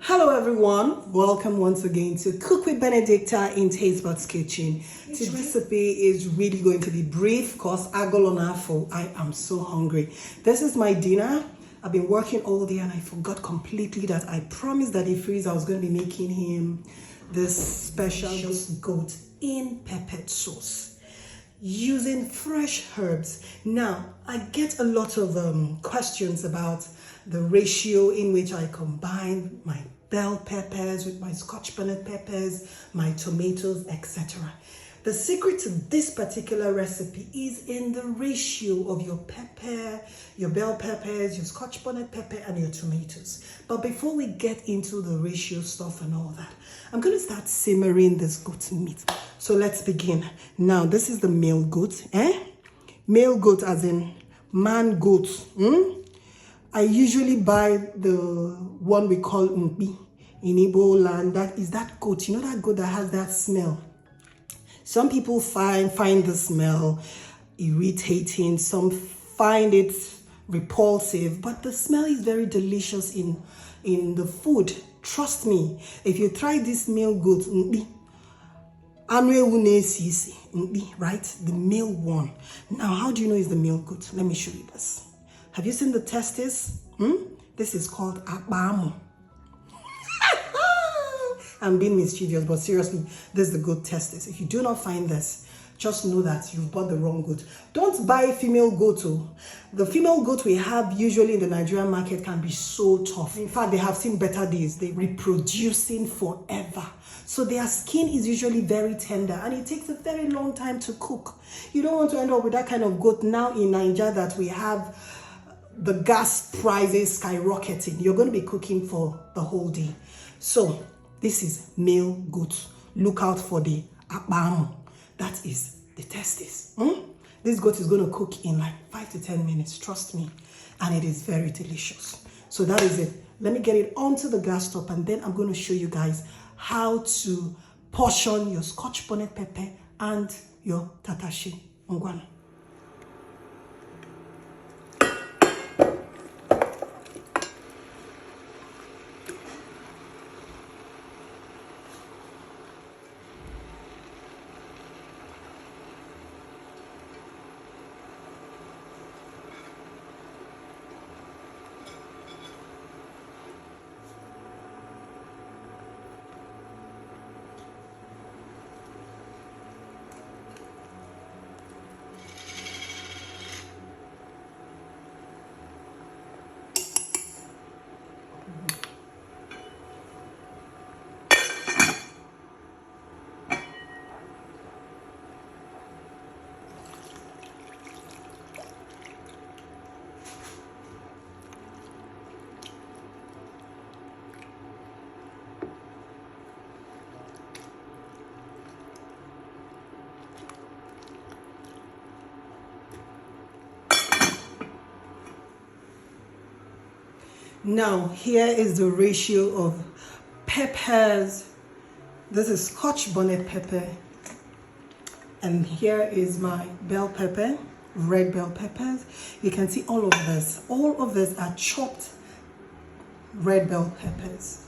Hello everyone, welcome once again to Cook with Benedicta in Tastebudzng kitchen. Today's recipe is really going to be brief because I am so hungry. This is my dinner. I've been working all day and I forgot completely that I promised Daddy Freeze I was going to be making him this special goat in peppered sauce using fresh herbs. Now, I get a lot of questions about the ratio in which I combine my bell peppers with my scotch bonnet peppers, my tomatoes, etc. The secret to this particular recipe is in the ratio of your pepper, your bell peppers, your scotch bonnet pepper, and your tomatoes. But before we get into the ratio stuff and all that, I'm going to start simmering this goat meat. So let's begin. Now, this is the male goat. Male goat as in man goat. I usually buy the one we call umami in Igbo land. That is that goat. You know that goat that has that smell? Some people find the smell irritating. Some find it repulsive. But the smell is very delicious in the food. Trust me. If you try this male goat, right? The male one. Now, how do you know it's the male goat? Let me show you this. Have you seen the testes? This is called abamo. I'm being mischievous, but seriously, this is the goat testes. If you do not find this, just know that you've bought the wrong goat. Don't buy female goat. The female goat we have usually in the Nigerian market can be so tough. In fact, they have seen better days. They're reproducing forever. So their skin is usually very tender and it takes a very long time to cook. You don't want to end up with that kind of goat now in Nigeria that we have the gas prices skyrocketing. You're going to be cooking for the whole day. So this is male goat. Look out for the abamo. That is the testes. This goat is going to cook in like 5 to 10 minutes. Trust me. And it is very delicious. So that is it. Let me get it onto the gas stove and then I'm going to show you guys how to portion your scotch bonnet pepper and your tatashi ngwana. Now, here is the ratio of peppers. This is scotch bonnet pepper. And here is my bell pepper, red bell peppers. You can see all of this. All of this are chopped red bell peppers.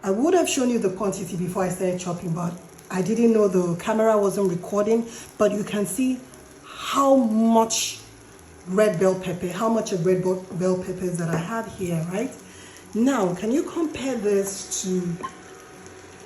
I would have shown you the quantity before I started chopping, but I didn't know the camera wasn't recording. But you can see how much red bell pepper, how much of red bell peppers that I have here, right? Now, can you compare this to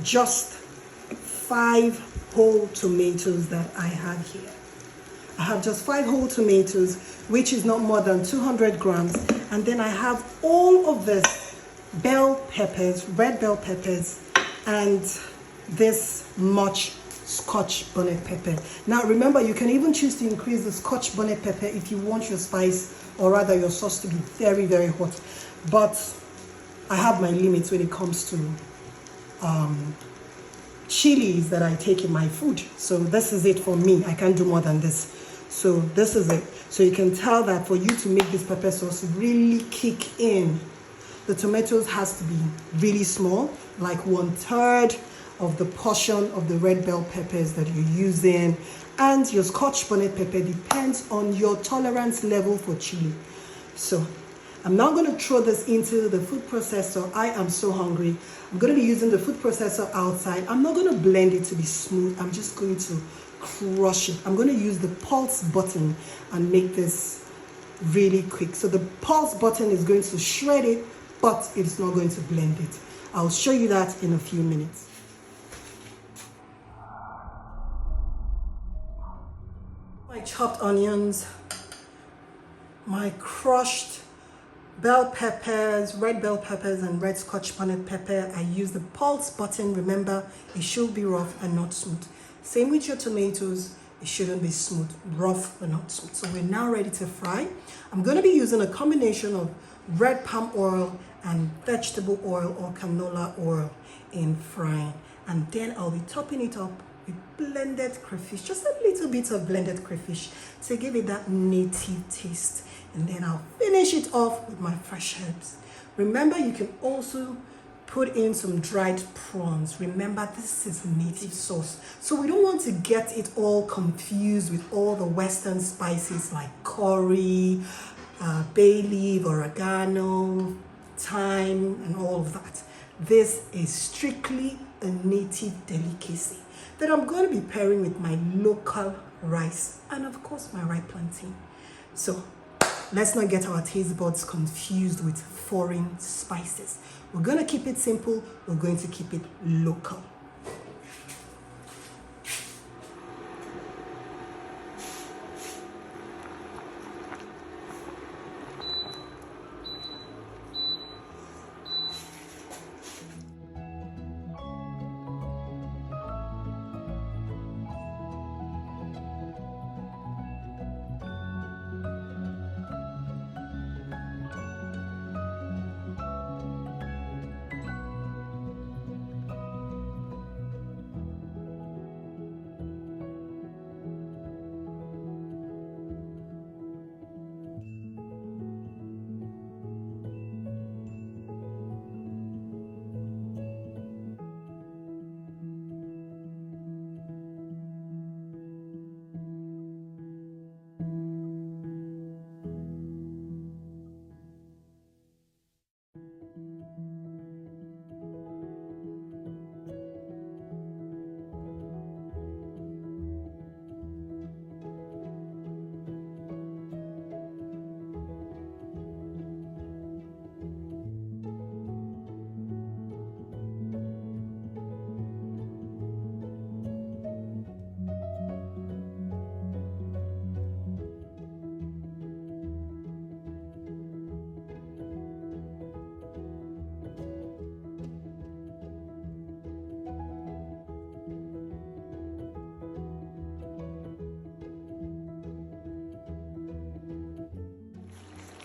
just 5 whole tomatoes that I have here? I have just 5 whole tomatoes, which is not more than 200 grams. And then I have all of this bell peppers, red bell peppers, and this much scotch bonnet pepper. Now remember, you can even choose to increase the scotch bonnet pepper if you want your spice, or rather your sauce, to be very, very hot. But I have my limits when it comes to chilies that I take in my food. So this is it for me. I can't do more than this. So this is it. So you can tell that for you to make this pepper sauce really kick in, the tomatoes has to be really small, like 1/3 of the portion of the red bell peppers that you're using, and your scotch bonnet pepper depends on your tolerance level for chili. So I'm now going to throw this into the food processor. I am so hungry. I'm going to be using the food processor outside. I'm not going to blend it to be smooth. I'm just going to crush it. I'm going to use the pulse button and make this really quick. So the pulse button is going to shred it, but it's not going to blend it. I'll show you that in a few minutes. My chopped onions, my crushed bell peppers, red bell peppers and red scotch bonnet pepper. I use the pulse button. Remember, it should be rough and not smooth. Same with your tomatoes. It shouldn't be smooth, rough but not smooth. So we're now ready to fry. I'm going to be using a combination of red palm oil and vegetable oil or canola oil in frying. And then I'll be topping it up with blended crayfish, just a little bit of blended crayfish to give it that native taste. And then I'll finish it off with my fresh herbs. Remember, you can also put in some dried prawns. Remember, this is native sauce, so we don't want to get it all confused with all the Western spices like curry, bay leaf, oregano, thyme, and all of that. This is strictly a native delicacy that I'm going to be pairing with my local rice and of course my ripe plantain. So let's not get our taste buds confused with foreign spices. We're going to keep it simple. We're going to keep it local.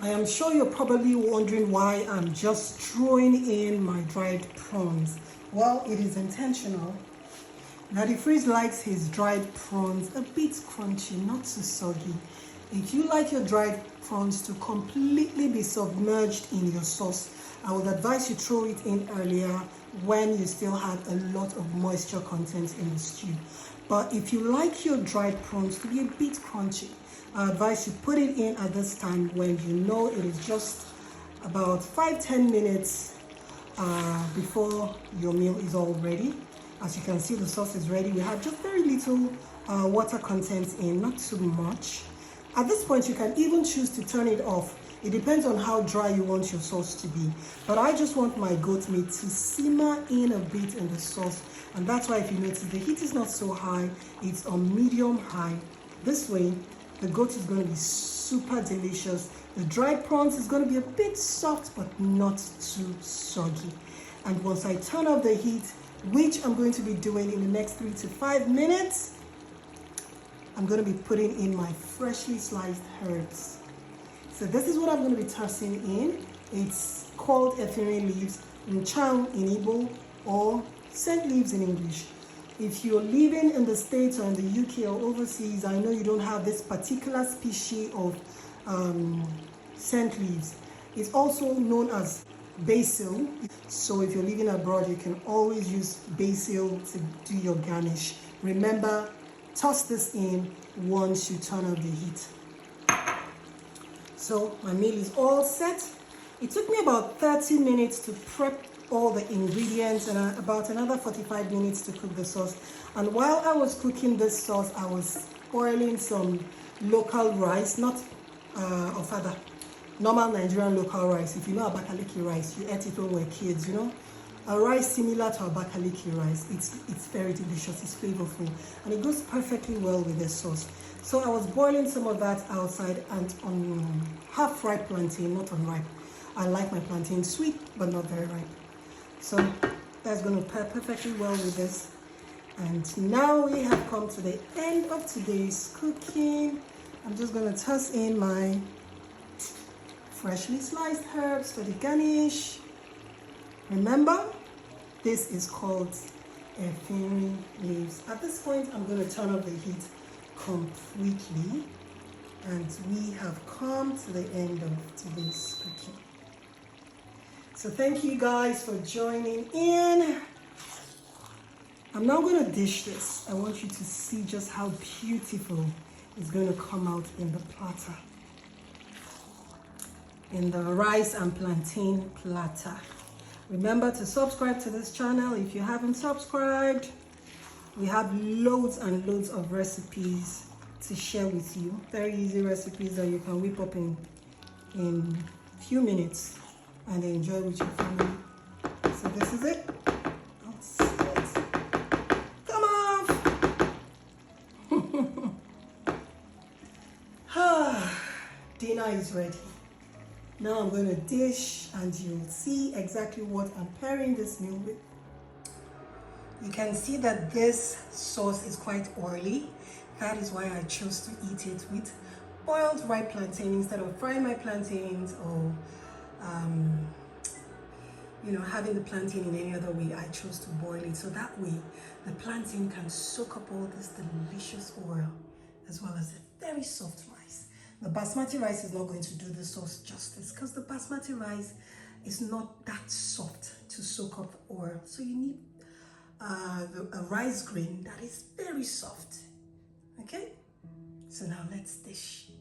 I am sure you're probably wondering why I'm just throwing in my dried prawns. Well, it is intentional. Daddy Freeze likes his dried prawns a bit crunchy, not too soggy. If you like your dried prawns to completely be submerged in your sauce, I would advise you throw it in earlier when you still had a lot of moisture content in the stew. But if you like your dried prawns to be a bit crunchy, I advise you put it in at this time when you know it is just about 5-10 minutes before your meal is all ready. As you can see, the sauce is ready. We have just very little water content in, not too much. At this point, you can even choose to turn it off. It depends on how dry you want your sauce to be. But I just want my goat meat to simmer in a bit in the sauce. And that's why if you notice, the heat is not so high. It's on medium high. This way, the goat is going to be super delicious. The dried prawns is going to be a bit soft, but not too soggy. And once I turn off the heat, which I'm going to be doing in the next 3 to 5 minutes, I'm going to be putting in my freshly sliced herbs. So this is what I'm going to be tossing in. It's called ethereal leaves, nchang in Igbo, or scent leaves in English. If you're living in the States or in the UK or overseas, I know you don't have this particular species of scent leaves. It's also known as basil. So if you're living abroad, you can always use basil to do your garnish. Remember, toss this in once you turn off the heat. So my meal is all set. It took me about 30 minutes to prep all the ingredients and about another 45 minutes to cook the sauce. And while I was cooking this sauce, I was boiling some local rice, not ofada, normal Nigerian local rice. If you know Abakaliki rice, you ate it when we were kids, you know. A rice similar to Abakaliki rice. It's very delicious, it's flavorful, and it goes perfectly well with the sauce. So I was boiling some of that outside and on half ripe plantain, not unripe. I like my plantain sweet, but not very ripe. So that's going to pair perfectly well with this. And now we have come to the end of today's cooking. I'm just going to toss in my freshly sliced herbs for the garnish. Remember, this is called efirin leaves. At this point, I'm going to turn off the heat completely. And we have come to the end of today's cooking. So thank you guys for joining in. I'm now going to dish this. I want you to see just how beautiful it's going to come out in the platter. In the rice and plantain platter. Remember to subscribe to this channel if you haven't subscribed. We have loads and loads of recipes to share with you. Very easy recipes that you can whip up in a few minutes and enjoy with your family. So this is it. Come off. Dinner is ready. Now I'm going to dish and you'll see exactly what I'm pairing this meal with. You can see that this sauce is quite oily. That is why I chose to eat it with boiled ripe plantain instead of frying my plantains or having the plantain in any other way. I chose to boil it so that way the plantain can soak up all this delicious oil as well as a very soft rice. The basmati rice is not going to do the sauce justice because the basmati rice is not that soft to soak up oil. So you need a rice grain that is very soft. Okay? So now let's dish.